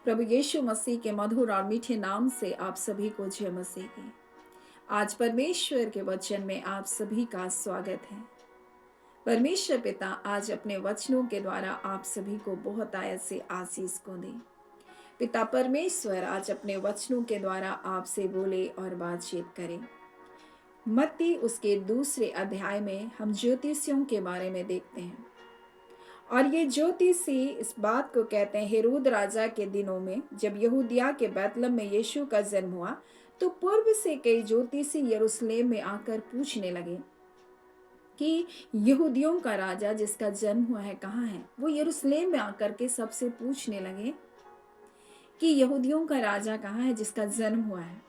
प्रभु यीशु मसीह के मधुर और मीठे नाम से आप सभी को जय मसीह की। आज परमेश्वर के वचन में आप सभी का स्वागत है। परमेश्वर पिता आज अपने वचनों के द्वारा आप सभी को बहुत आयत से आशीष को दे। पिता परमेश्वर आज अपने वचनों के द्वारा आपसे बोले और बातचीत करे। मत्ती उसके दूसरे अध्याय में हम ज्योतिषियों के बारे में देखते हैं। और ये ज्योतिषी इस बात को कहते हैं, हेरोद राजा के दिनों में जब यहूदिया के बैतलहम में यीशु का जन्म हुआ तो पूर्व से कई ज्योतिषी यरूशलेम में आकर पूछने लगे कि यहूदियों का राजा जिसका जन्म हुआ है कहाँ है। वो यरूशलेम में आकर के सबसे पूछने लगे कि यहूदियों का राजा कहाँ है जिसका जन्म हुआ है।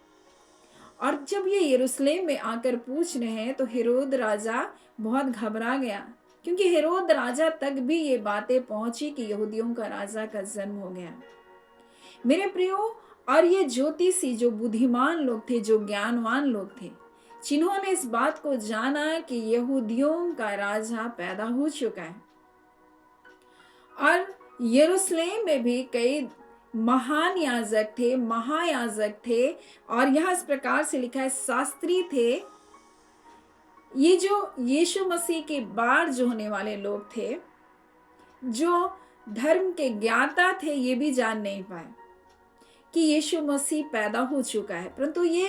और जब ये यरूशलेम में आकर पूछ रहे हैं तो हेरोद राजा बहुत घबरा गया, क्योंकि हेरोद राजा तक भी ये बातें पहुंची कि यहूदियों का राजा का जन्म हो गया। मेरे प्रियो, और ये ज्योतिषी जो बुद्धिमान लोग थे, जो ज्ञानवान लोग थे, जिन्होंने इस बात को जाना कि यहूदियों का राजा पैदा हो चुका है। और यरूशलेम में भी कई महान याजक थे, महायाजक थे, और यहाँ इस प्रकार से लिखा है शास्त्री थे। ये जो यीशु मसीह के बाद जो होने वाले लोग थे, जो धर्म के ज्ञाता थे, ये भी जान नहीं पाए कि यीशु मसीह पैदा हो चुका है। परंतु ये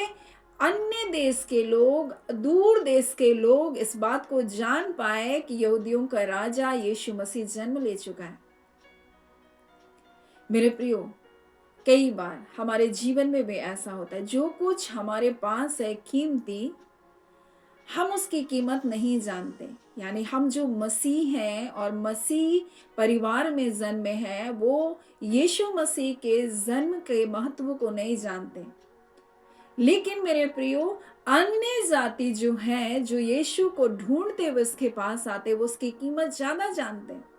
अन्य देश के लोग, दूर देश के लोग इस बात को जान पाए कि यहूदियों का राजा यीशु मसीह जन्म ले चुका है। मेरे प्रियो, कई बार हमारे जीवन में भी ऐसा होता है, जो कुछ हमारे पास है कीमती, हम उसकी कीमत नहीं जानते। यानी हम जो मसीह हैं और मसीह परिवार में जन्मे हैं, वो यीशु मसीह के जन्म के महत्व को नहीं जानते। लेकिन मेरे प्रियो, अन्य जाति जो हैं, जो यीशु को ढूंढते हुए उसके पास आते, वो उसकी कीमत ज्यादा जानते हैं।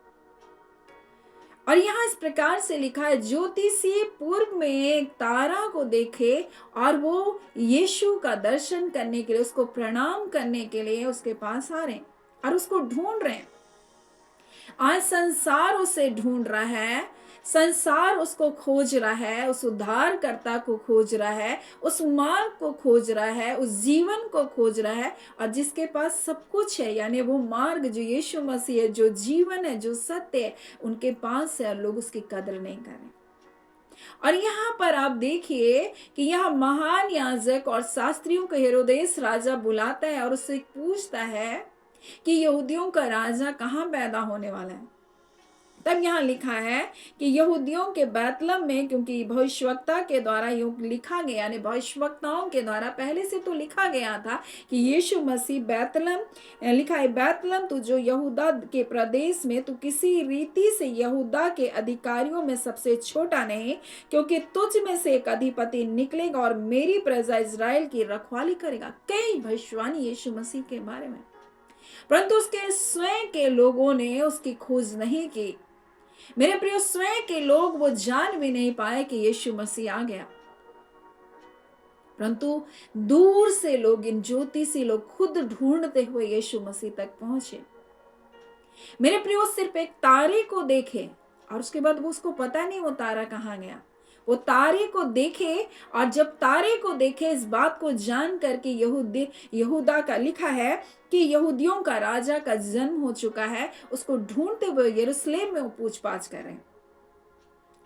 और यहाँ इस प्रकार से लिखा है, ज्योतिषी पूर्व में एक तारा को देखे और वो यीशु का दर्शन करने के लिए, उसको प्रणाम करने के लिए उसके पास आ रहे हैं और उसको ढूंढ रहे हैं। आज संसार उसे ढूंढ रहा है, संसार उसको खोज रहा है, उस उद्धारकर्ता को खोज रहा है, उस मार्ग को खोज रहा है, उस जीवन को खोज रहा है, और जिसके पास सब कुछ है, यानी वो मार्ग जो यीशु मसीह है, जो जीवन है, जो सत्य है, उनके पास है, और लोग उसकी कदर नहीं कर रहे। और यहाँ पर आप देखिए कि यहाँ महान याजक और शास्त्रियों को हेरोदेस राजा बुलाता है और उससे पूछता है कि यहूदियों का राजा कहाँ पैदा होने वाला है। तब यहाँ लिखा है कि यहूदियों के बैतलहम में, क्योंकि भविष्यवक्ता के द्वारा यूं लिखा गया, यानी भविष्यवक्ताओं के द्वारा पहले से तो लिखा गया था कि यीशु मसीह बैतलहम, लिखा है बैतलहम तू जो यहूदा के प्रदेश में, तू किसी रीति से यहूदा के अधिकारियों में सबसे छोटा नहीं, क्योंकि तुझ में से एक अधिपति निकलेगा और मेरी प्रजा इजराइल की रखवाली करेगा। कई भविष्यवाणी यीशु मसीह के बारे में, परंतु उसके स्वयं के लोगों ने उसकी खोज नहीं की। मेरे प्रिय, स्वयं के लोग वो जान भी नहीं पाए कि यीशु मसीह आ गया, परंतु दूर से लोग, इन ज्योतिषी लोग खुद ढूंढते हुए यीशु मसीह तक पहुंचे। मेरे प्रियो, सिर्फ एक तारे को देखे और उसके बाद वो, उसको पता नहीं वो तारा कहाँ गया। वो तारे को देखे, और जब तारे को देखे, इस बात को जान करके यहूदा का, लिखा है कि यहूदियों का राजा का जन्म हो चुका है, उसको ढूंढते हुए यरूशलेम में वो पूछताछ कर रहे हैं।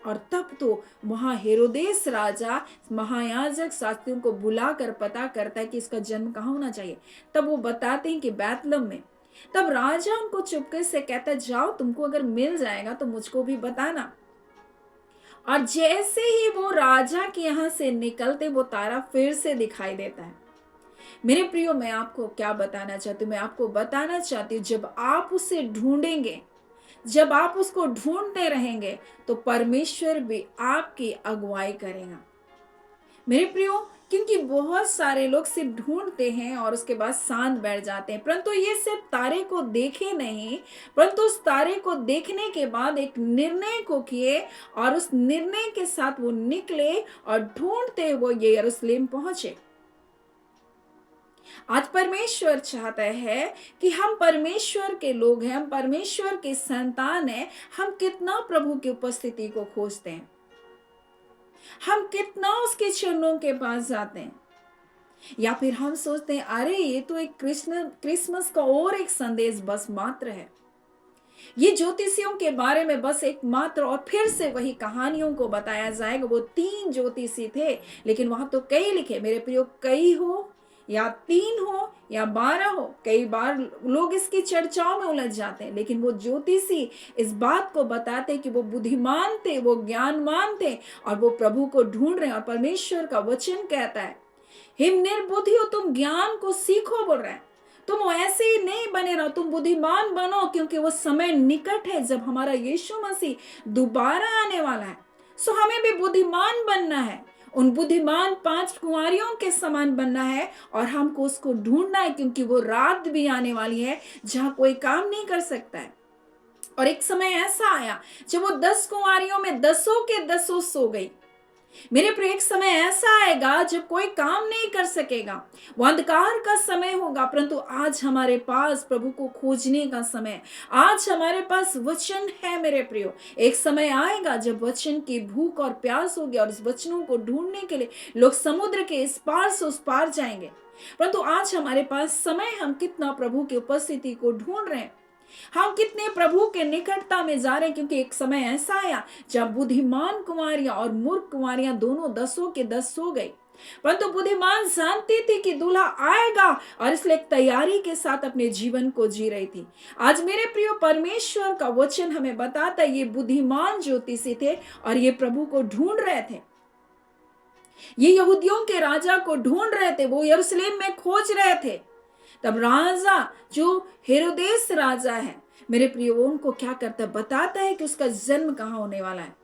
और तब तो वहां हेरोदेस राजा महायाजक शास्त्रियों को बुलाकर पता करता है कि इसका जन्म कहाँ होना चाहिए। तब वो बताते हैं कि बैतलहम में। तब राजा उनको चुपके से कहता है, जाओ, तुमको अगर मिल जाएगा तो मुझको भी बताना। और जैसे ही वो राजा के यहां से निकलते, वो तारा फिर से दिखाई देता है। मेरे प्रियो, मैं आपको क्या बताना चाहती हूँ, मैं आपको बताना चाहती हूँ, जब आप उसे ढूंढेंगे, जब आप उसको ढूंढते रहेंगे, तो परमेश्वर भी आपकी अगुवाई करेगा। मेरे प्रियो, क्योंकि बहुत सारे लोग सिर्फ ढूंढते हैं और उसके बाद शांत बैठ जाते हैं, परंतु ये सिर्फ तारे को देखे नहीं, परंतु उस तारे को देखने के बाद एक निर्णय को किए, और उस निर्णय के साथ वो निकले और ढूंढते हुए ये यरूशलेम पहुंचे। आज परमेश्वर चाहता है कि हम परमेश्वर के लोग हैं, हम परमेश्वर के संतान हैं, हम कितना प्रभु की उपस्थिति को खोजते हैं। हम कितना उसके चरणों के पास जाते हैं। या फिर हम सोचते हैं अरे ये तो एक कृष्ण क्रिसमस का और एक संदेश बस मात्र है। ये ज्योतिषियों के बारे में बस एक मात्र और फिर से वही कहानियों को बताया जाएगा। वो 3 ज्योतिषी थे, लेकिन वहां तो कई लिखे मेरे प्रियो, कई हो या 3 हो या 12 हो। कई बार लोग इसकी चर्चाओं में उलझ जाते हैं, लेकिन वो ज्योतिषी इस बात को बताते कि वो बुद्धिमान थे, वो ज्ञानवान थे और वो प्रभु को ढूंढ रहे हैं। और परमेश्वर का वचन कहता है, हिम निर्बुद्धि हो, तुम ज्ञान को सीखो बोल रहे हैं। तुम ऐसे ही नहीं बने रहो, तुम बुद्धिमान बनो, क्योंकि वो समय निकट है जब हमारा यीशु मसीह दोबारा आने वाला है। सो हमें भी बुद्धिमान बनना है, उन बुद्धिमान 5 कुंवारियों के समान बनना है और हमको उसको ढूंढना है, क्योंकि वो रात भी आने वाली है जहां कोई काम नहीं कर सकता है। और एक समय ऐसा आया जब वो 10 कुंवारियों में 10 के 10 सो गई। मेरे प्रिय, एक समय ऐसा आएगा जब कोई काम नहीं कर सकेगा, वो अंधकार का समय होगा। परंतु आज हमारे पास प्रभु को खोजने का समय है। आज हमारे पास वचन है मेरे प्रियो। एक समय आएगा जब वचन की भूख और प्यास होगी और इस वचनों को ढूंढने के लिए लोग समुद्र के इस पार से उस पार जाएंगे। परंतु आज हमारे पास समय, हम कितना प्रभु की उपस्थिति को ढूंढ रहे हैं, हम कितने प्रभु के निकटता में जा रहे हैं। क्योंकि एक समय ऐसा आया जब बुद्धिमान कुमारियां और मूर्ख कुमारियां दोनों 10 के 10 सो गई। परंतु बुद्धिमान जानती थी कि दूल्हा आएगा और इसलिए एक तैयारी के साथ अपने जीवन को जी रही थी। आज मेरे प्रियो, परमेश्वर का वचन हमें बताता है ये बुद्धिमान ज्योतिषी थे और ये प्रभु को ढूंढ रहे थे। ये यहूदियों के राजा को ढूंढ रहे थे, वो यरूशलेम में खोज रहे थे। तब राजा जो हेरोदेस राजा है मेरे प्रियो, उनको क्या करता है, बताता है कि उसका जन्म कहाँ होने वाला है।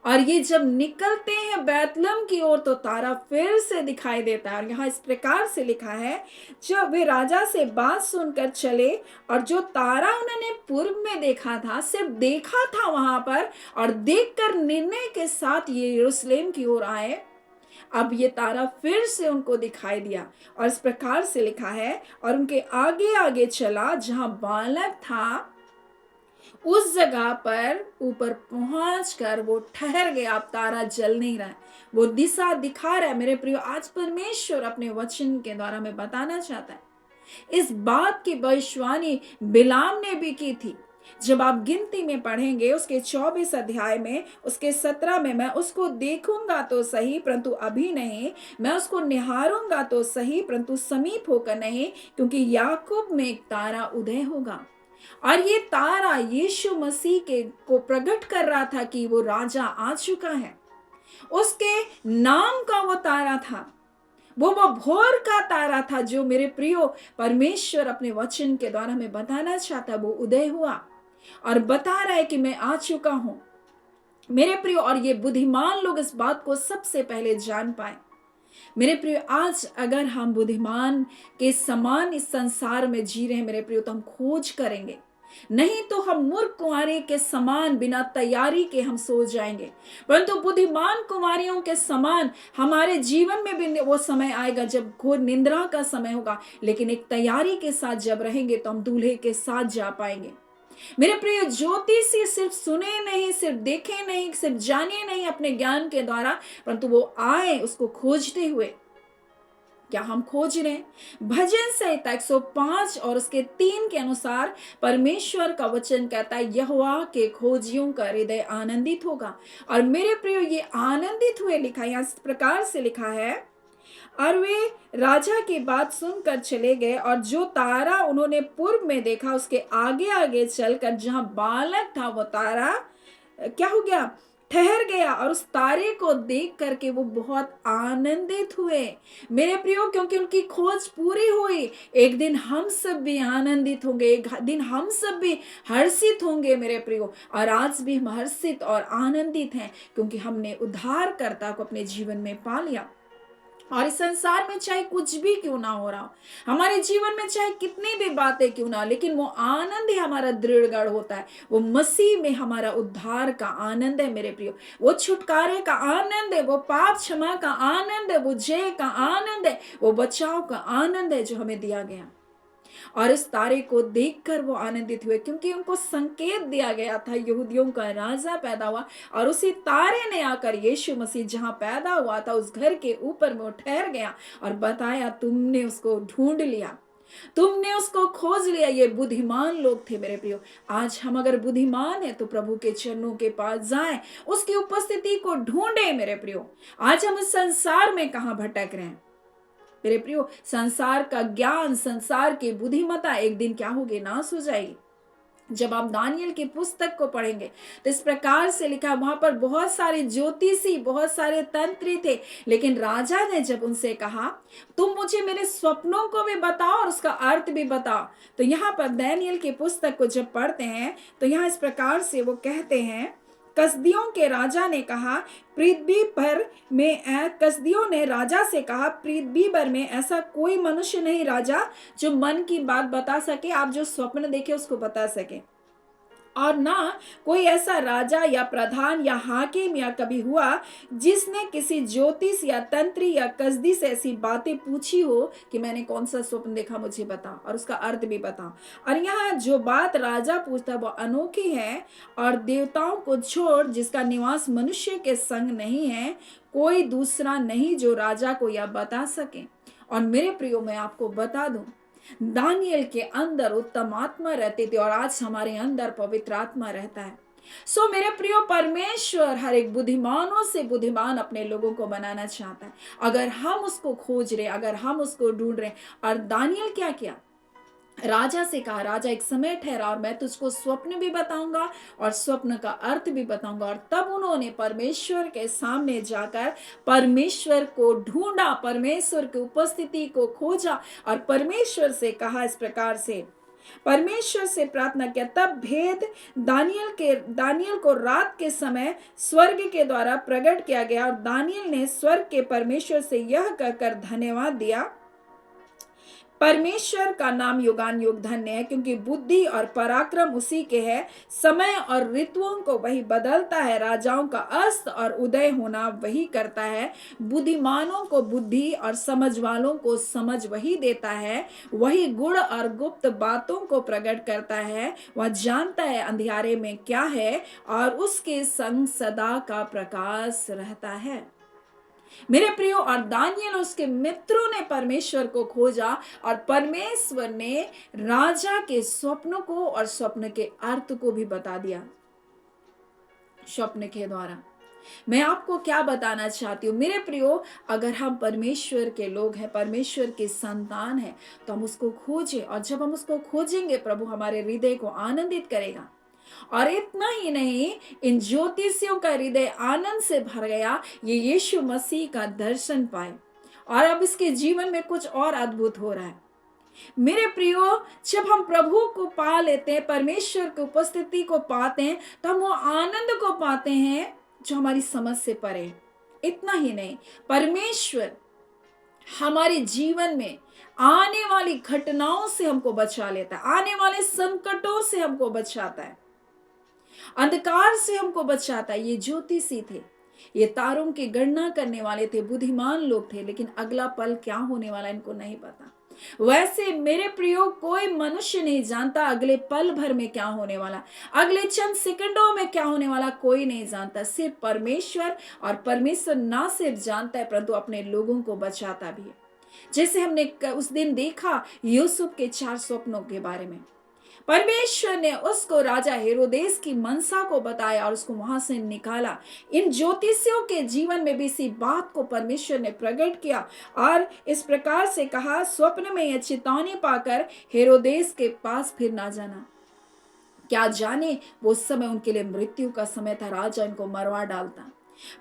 और ये जब निकलते हैं बैतलहम की ओर तो तारा फिर से दिखाई देता है। और यहाँ इस प्रकार से लिखा है, जब वे राजा से बात सुनकर चले और जो तारा उन्होंने पूर्व में देखा था, सिर्फ देखा था वहां पर, और देखकर निर्णय के साथ ये यरूशलेम की ओर आए। अब ये तारा फिर से उनको दिखाई दिया और इस प्रकार से लिखा है, और उनके आगे आगे चला, जहां बालक था उस जगह पर ऊपर पहुंचकर वो ठहर गया। अब तारा जल नहीं रहा है, वो दिशा दिखा रहा है। मेरे प्रियो, आज परमेश्वर अपने वचन के द्वारा में बताना चाहता है। इस बात की भविष्यवाणी बिलाम ने भी की थी। जब आप गिनती में पढ़ेंगे उसके 24 अध्याय में, उसके 17 में, मैं उसको देखूंगा तो सही परंतु अभी नहीं, मैं उसको निहारूंगा तो सही परंतु समीप होकर नहीं, क्योंकि याकूब में एक तारा उदय होगा। और ये तारा यीशु मसीह के को प्रकट कर रहा था कि वो राजा आ चुका है। उसके नाम का वो तारा था, वो भोर का तारा था, जो मेरे प्रियो परमेश्वर अपने वचन के द्वारा हमें बताना चाहता। वो उदय हुआ और बता रहा है कि मैं आ चुका हूं मेरे प्रियो। और ये बुद्धिमान लोग इस बात को सबसे पहले जान पाए। मेरे प्रियो, आज अगर हम बुद्धिमान के समान इस संसार में जी रहे हैं मेरे प्रियो, तो हम खोज करेंगे, नहीं तो हम मूर्ख कुंवारे के समान बिना तैयारी के हम सो जाएंगे। परंतु बुद्धिमान कुंवारियों के समान हमारे जीवन में भी वो समय आएगा जब घोर निंद्रा का समय होगा, लेकिन एक तैयारी के साथ जब रहेंगे तो हम दूल्हे के साथ जा पाएंगे। मेरे प्रिय, ज्योतिषी सिर्फ सुने नहीं, सिर्फ देखे नहीं, सिर्फ जाने नहीं अपने ज्ञान के द्वारा, परंतु वो आए उसको खोजते हुए। क्या हम खोज रहे हैं? भजन संहिता 105 और उसके 3 के अनुसार परमेश्वर का वचन कहता है, यहोवा के खोजियों का हृदय आनंदित होगा। और मेरे प्रियो, ये आनंदित हुए लिखा है, इस प्रकार से लिखा है, और वे राजा की बात सुनकर चले गए और जो तारा उन्होंने पूर्व में देखा उसके आगे आगे चलकर जहां बालक था वो तारा क्या हो गया, ठहर गया। और उस तारे को देख करके वो बहुत आनंदित हुए मेरे प्रियो, क्योंकि उनकी खोज पूरी हुई। एक दिन हम सब भी आनंदित होंगे, एक दिन हम सब भी हर्षित होंगे मेरे प्रियो। और आज भी हम हर्षित और आनंदित हैं, क्योंकि हमने उद्धारकर्ता को अपने जीवन में पा लिया। और इस संसार में चाहे कुछ भी क्यों ना हो रहा हो, हमारे जीवन में चाहे कितनी भी बातें क्यों ना, लेकिन वो आनंद ही हमारा दृढ़गढ़ होता है। वो मसीह में हमारा उद्धार का आनंद है मेरे प्रियो, वो छुटकारे का आनंद है, वो पाप क्षमा का आनंद है, वो जय का आनंद है, वो बचाव का आनंद है जो हमें दिया गया। और उस तारे को देखकर वो आनंदित हुए, क्योंकि उनको संकेत दिया गया था यहूदियों का राजा पैदा हुआ। और उसी तारे ने आकर यीशु मसीह जहां पैदा हुआ था उस घर के ऊपर में वो ठहर गया और बताया, तुमने उसको ढूंढ लिया, तुमने उसको खोज लिया। ये बुद्धिमान लोग थे मेरे प्रियो। आज हम अगर बुद्धिमान हैं तो प्रभु के चरणों के पास जाएं, उसकी उपस्थिति को ढूंढें मेरे प्रियो। आज हम इस संसार में कहां भटक रहे हैं मेरे प्रियो। संसार का ज्ञान, संसार की बुद्धिमत्ता एक दिन क्या होगी, नाश हो जाएगी। जब आप दानियल की पुस्तक को पढ़ेंगे तो इस प्रकार से लिखा, वहां पर बहुत सारे ज्योतिषी, बहुत सारे तंत्री थे, लेकिन राजा ने जब उनसे कहा, तुम मुझे मेरे स्वप्नों को भी बताओ और उसका अर्थ भी बताओ। तो यहाँ पर दानियल की पुस्तक को जब पढ़ते हैं तो यहाँ इस प्रकार से वो कहते हैं, कसदियों के राजा ने कहा, पृथ्वी पर में कसदियों ने राजा से कहा, पृथ्वी पर में ऐसा कोई मनुष्य नहीं राजा जो मन की बात बता सके, आप जो स्वप्न देखे उसको बता सके। और ना कोई ऐसा राजा या प्रधान या हाकिम या कभी हुआ जिसने किसी ज्योतिष या तंत्री या कसदी से ऐसी बातें पूछी हो कि मैंने कौन सा स्वप्न देखा, मुझे बता और उसका अर्थ भी बता। और यहाँ जो बात राजा पूछता वो अनोखी है, और देवताओं को छोड़ जिसका निवास मनुष्य के संग नहीं है, कोई दूसरा नहीं जो राजा को यह बता सके। और मेरे प्रियो, मैं आपको बता दूं, दानियल के अंदर उत्तम आत्मा रहती थी और आज हमारे अंदर पवित्र आत्मा रहता है। सो मेरे प्रियो, परमेश्वर हर एक बुद्धिमानों से बुद्धिमान अपने लोगों को बनाना चाहता है, अगर हम उसको खोज रहे, अगर हम उसको ढूंढ रहे। और दानियल क्या किया, राजा से कहा, राजा एक समय ठहरा और मैं तुझको स्वप्न भी बताऊंगा और स्वप्न का अर्थ भी बताऊंगा। और तब उन्होंने परमेश्वर के सामने जाकर परमेश्वर को ढूंढा, परमेश्वर की उपस्थिति को खोजा और परमेश्वर से कहा, इस प्रकार से परमेश्वर से प्रार्थना किया। तब भेद दानियल को रात के समय स्वर्ग के द्वारा प्रकट किया गया और दानियल ने स्वर्ग के परमेश्वर से यह कहकर धन्यवाद दिया, परमेश्वर का नाम युगान युग धन्य है, क्योंकि बुद्धि और पराक्रम उसी के है। समय और ऋतुओं को वही बदलता है, राजाओं का अस्त और उदय होना वही करता है। बुद्धिमानों को बुद्धि और समझ वालों को समझ वही देता है। वही गुण और गुप्त बातों को प्रकट करता है। वह जानता है अंधियारे में क्या है और उसके संग सदा का प्रकाश रहता है। मेरे प्रियो, और दानियल और उसके मित्रों ने परमेश्वर को खोजा और परमेश्वर ने राजा के स्वप्नों को और स्वप्न के अर्थ को भी बता दिया स्वप्न के द्वारा। मैं आपको क्या बताना चाहती हूँ मेरे प्रियो, अगर हम परमेश्वर के लोग हैं, परमेश्वर के संतान हैं, तो हम उसको खोजें। और जब हम उसको खोजेंगे, प्रभु हमारे हृदय को आनंदित करेगा। और इतना ही नहीं, इन ज्योतिषियों का हृदय आनंद से भर गया, ये यीशु मसीह का दर्शन पाए और अब इसके जीवन में कुछ और अद्भुत हो रहा है। मेरे प्रियो, जब हम प्रभु को पा लेते हैं, परमेश्वर की उपस्थिति को पाते हैं, तो हम वो आनंद को पाते हैं जो हमारी समझ से परे। इतना ही नहीं, परमेश्वर हमारे जीवन में आने वाली घटनाओं से हमको बचा लेता है, आने वाले संकटों से हमको बचाता है, अंधकार से हमको बचाता है। ये ज्योतिषी थे, ये तारों की गणना करने वाले थे, बुद्धिमान लोग थे, लेकिन अगला पल क्या होने वाला इनको नहीं पता। वैसे मेरे प्रियो, कोई मनुष्य नहीं जानता अगले पल भर में क्या होने वाला, अगले चंद सेकंडों में क्या होने वाला, कोई नहीं जानता, सिर्फ परमेश्वर। और परमेश्वर ना सिर्फ जानता है परंतु अपने लोगों को बचाता भी है। जैसे हमने उस दिन देखा यूसुफ के 4 स्वप्नों के बारे में, परमेश्वर ने उसको राजा हेरोदेस की मनसा को बताया और उसको वहां से निकाला। इन ज्योतिषियों के जीवन में भी इसी बात को परमेश्वर ने प्रकट किया और इस प्रकार से कहा, स्वप्न में यह चेतावनी पाकर हेरोदेस के पास फिर ना जाना। क्या जाने वो समय उनके लिए मृत्यु का समय था, राजा इनको मरवा डालता।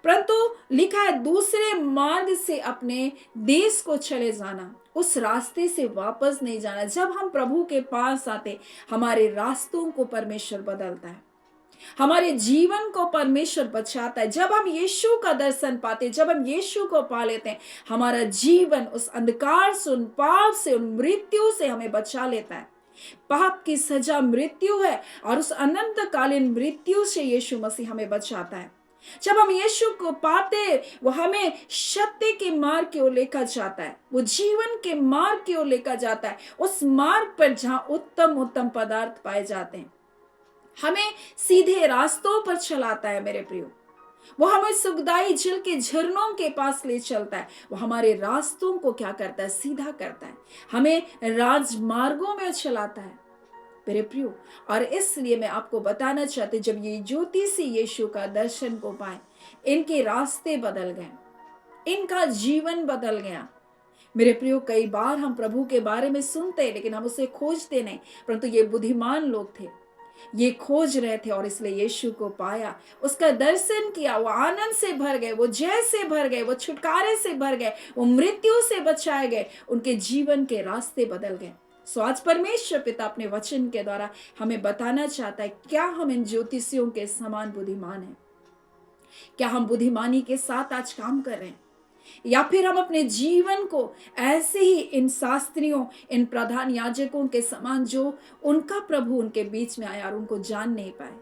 परंतु लिखा है, दूसरे मार्ग से अपने देश को चले जाना, उस रास्ते से वापस नहीं जाना। जब हम प्रभु के पास आते, हमारे रास्तों को परमेश्वर बदलता है, हमारे जीवन को परमेश्वर बचाता है। जब हम यीशु का दर्शन पाते, जब हम यीशु को पा लेते हैं, हमारा जीवन उस अंधकार से, उन पाप से, उन मृत्यु से हमें बचा लेता है। पाप की सजा मृत्यु है और उस अनंतकालीन मृत्यु से यीशु मसीह हमें बचाता है। जब हम यीशु को पाते, वो हमें सत्य के मार्ग की ओर लेकर जाता है, वो जीवन के मार्ग की ओर लेकर जाता है, उस मार्ग पर जहां उत्तम उत्तम पदार्थ पाए जाते हैं। हमें सीधे रास्तों पर चलाता है मेरे प्रियो। वो हमें सुखदाई जल के झरनों के पास ले चलता है। वो हमारे रास्तों को क्या करता है? सीधा करता है, हमें राजमार्गों में चलाता है मेरे प्रियो। और इसलिए मैं आपको बताना चाहती, जब ये ज्योतिषी यीशु का दर्शन को पाए, इनके रास्ते बदल गए, इनका जीवन बदल गया मेरे प्रियो। कई बार हम प्रभु के बारे में सुनते हैं, लेकिन हम उसे खोजते नहीं, परंतु ये बुद्धिमान लोग थे, ये खोज रहे थे और इसलिए यीशु को पाया, उसका दर्शन किया, वो आनंद से भर गए, वो जय से भर गए, वो छुटकारे से भर गए, वो मृत्यु से बचाए गए, उनके जीवन के रास्ते बदल गए। सो आज परमेश्वर पिता अपने वचन के द्वारा हमें बताना चाहता है, क्या हम इन ज्योतिषियों के समान बुद्धिमान हैं? क्या हम बुद्धिमानी के साथ आज काम कर रहे हैं, या फिर हम अपने जीवन को ऐसे ही इन शास्त्रियों, इन प्रधान याजकों के समान, जो उनका प्रभु उनके बीच में आया और उनको जान नहीं पाए,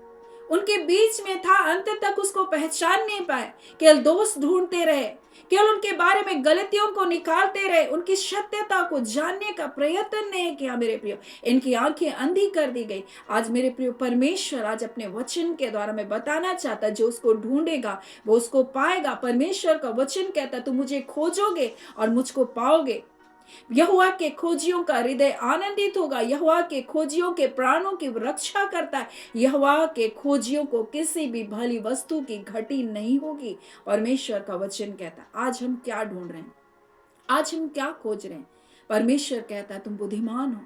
उनके बीच में था, अंत तक उसको पहचान नहीं पाए, केवल दोष ढूंढते रहे, केवल उनके बारे में गलतियों को निकालते रहे, उनकी सत्यता को जानने का प्रयत्न नहीं किया मेरे प्रियो। इनकी आंखें अंधी कर दी गई। आज मेरे प्रियो, परमेश्वर आज अपने वचन के द्वारा मैं बताना चाहता, जो उसको ढूंढेगा वो उसको पाएगा। परमेश्वर का वचन कहता, तुम मुझे खोजोगे और मुझको पाओगे। यहोवा के खोजियों का हृदय आनंदित होगा, यहोवा के खोजियों के प्राणों की रक्षा करता है, यहोवा के खोजियों को किसी भी भली वस्तु की घटी नहीं होगी। परमेश्वर का वचन कहता है। आज हम क्या ढूंढ रहे हैं? आज हम क्या खोज रहे हैं? परमेश्वर कहता है तुम बुद्धिमान हो।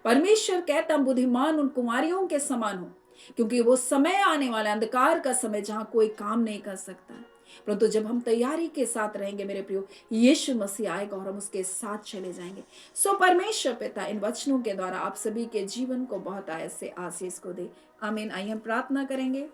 परमेश्वर कहता है बुद्धिमान उन कुमारियों के समान हो, क्योंकि वो समय आने वाला अंधकार का समय जहां कोई काम नहीं कर सकता। परंतु जब हम तैयारी के साथ रहेंगे मेरे प्रियो, यीशु मसीह आएगा और हम उसके साथ चले जाएंगे। सो परमेश्वर पिता इन वचनों के द्वारा आप सभी के जीवन को बहुत ऐसे आशीष को दे। आमीन। आइए हम प्रार्थना करेंगे।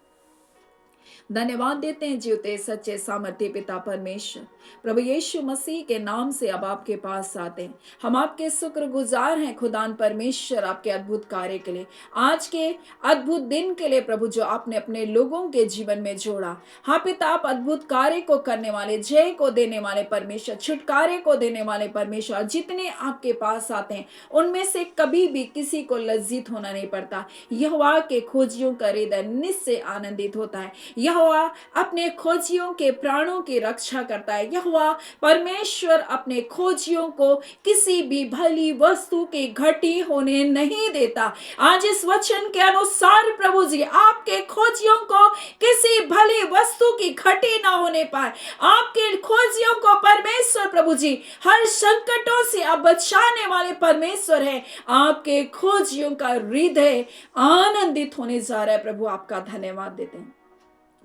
धन्यवाद देते हैं जीवते सच्चे सामर्थ्य पिता परमेश्वर, प्रभु यीशु मसीह के नाम से अब आपके पास आते हैं। हम आपके शुक्रगुजार हैं खुदान परमेश्वर, आपके अद्भुत कार्य के लिए, आज के अद्भुत दिन के लिए प्रभु, जो आपने अपने लोगों के जीवन में जोड़ा। हाँ पिता, आप अद्भुत कार्य को करने वाले, जय को देने वाले परमेश्वर, छुटकारे को देने वाले परमेश्वर, जितने आपके पास आते हैं उनमें से कभी भी किसी को लज्जित होना नहीं पड़ता। यहोवा के खोजियों का हृदय निश्चय आनंदित होता है। यहोवा अपने खोजियों के प्राणों की रक्षा करता है। यहोवा परमेश्वर अपने खोजियों को किसी भी भली वस्तु की घटी होने नहीं देता। आज इस वचन के अनुसार प्रभु जी, आपके खोजियों को किसी भली वस्तु की घटी ना होने पाए। आपके खोजियों को परमेश्वर प्रभु जी हर संकटों से आप बचाने वाले परमेश्वर है। आपके खोजियों का हृदय आनंदित होने जा रहा है। प्रभु आपका धन्यवाद देते हैं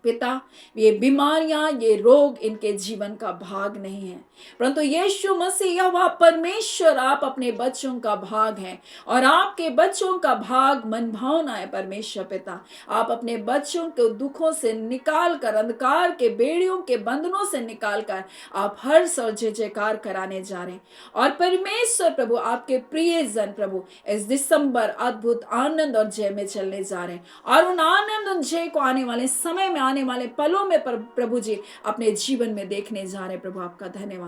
पिता। ये बीमारियां, ये रोग इनके जीवन का भाग नहीं है, परंतु यीशु मसीह यहोवा परमेश्वर, आप अपने बच्चों का भाग हैं और आपके बच्चों का भाग मन भावना है। परमेश्वर पिता, आप अपने बच्चों को दुखों से निकाल कर, अंधकार के बेड़ियों के बंधनों से निकाल कर आप हर जय जयकार कराने जा रहे हैं। और परमेश्वर प्रभु, आपके प्रिय जन प्रभु इस दिसंबर अद्भुत आनंद और जय में चलने जा रहे हैं, और उन आनंद और जय को आने वाले समय में, आने वाले पलों में प्रभु जी अपने जीवन में देखने जा रहे हैं। प्रभु आपका धन्यवाद।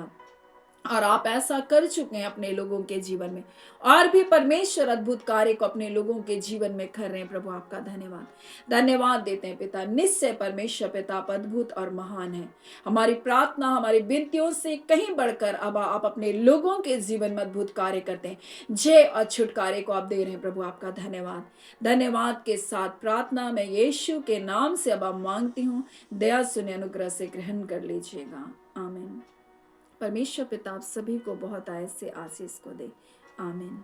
और आप ऐसा कर चुके हैं अपने लोगों के जीवन में, और भी परमेश्वर अद्भुत कार्य को अपने लोगों के जीवन में कर रहे हैं। प्रभु आपका धन्यवाद। धन्यवाद देते हैं पिता। निश्चय परमेश्वर पिता आप अद्भुत और महान है। हमारी प्रार्थना, हमारी विनतियों से कहीं बढ़कर अब आप अपने लोगों के जीवन में अद्भुत कार्य करते हैं। जय और छुटकारे को आप दे रहे हैं। प्रभु आपका धन्यवाद। धन्यवाद के साथ प्रार्थना मैं यीशु के नाम से अब आप मांगती हूँ। दया सुने, अनुग्रह से ग्रहण कर लीजिएगा। आमीन। परमेश्वर पिता आप सभी को बहुत ऐसे आशीष को दे। आमीन।